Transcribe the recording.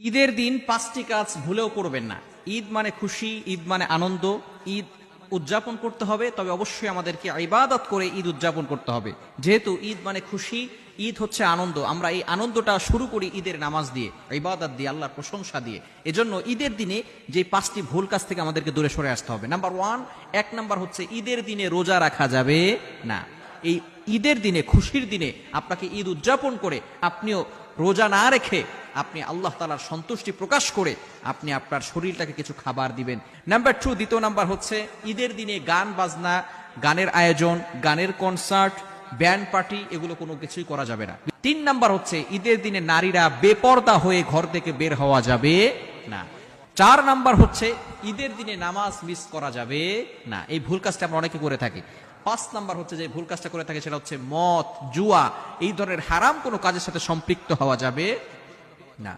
ঈদের দিন 5টি কাজ ভুলেও করবেন না। ঈদ মানে খুশি, ঈদ মানে আনন্দ, ঈদ উদযাপন করতে হবে, তবে অবশ্যই আমাদেরকে ইবাদত করে ঈদ উদযাপন করতে হবে। যেহেতু ঈদ মানে খুশি, ঈদ হচ্ছে আনন্দ, আমরা এই আনন্দটা শুরু করি ঈদের নামাজ দিয়ে, ইবাদত দিয়ে, আল্লাহর প্রশংসা দিয়ে। এজন্য ঈদের দিনে যে 5টি ভুল কাজ থেকে আমাদেরকে দূরে সরে আসতে হবে। নাম্বার 1, 1 নাম্বার হচ্ছে ঈদের দিনে রোজা রাখা যাবে না। এই ঈদের দিনে, খুশির দিনে আপনাকে ঈদ উদযাপন করে আপনিও রোজা না রেখে আপনি আল্লাহ তাআলার সন্তুষ্টি প্রকাশ করে আপনি আপনার শরীরটাকে কিছু খাবার দিবেন। নাম্বার 2, দ্বিতীয় নাম্বার হচ্ছে ঈদের দিনে গান বাজনা, গানের আয়োজন, গানের কনসার্ট, ব্যান্ড পার্টি, এগুলো কোনো কিছুই করা যাবে না। 3 নাম্বার হচ্ছে ঈদের দিনে নারীরা বেপর্দা হয়ে ঘর থেকে বের হওয়া যাবে না। 4 নাম্বার হচ্ছে ঈদের দিনে নামাজ মিস করা যাবে না। এই ভুল কাজটা আমরা অনেকে করে থাকি। 5 নাম্বার হচ্ছে যে ভুল কাজটা করে থাকে সেটা হচ্ছে মদ, জুয়া, এই ধরনের হারাম কোনো কাজের সাথে সম্পৃক্ত হওয়া যাবে না।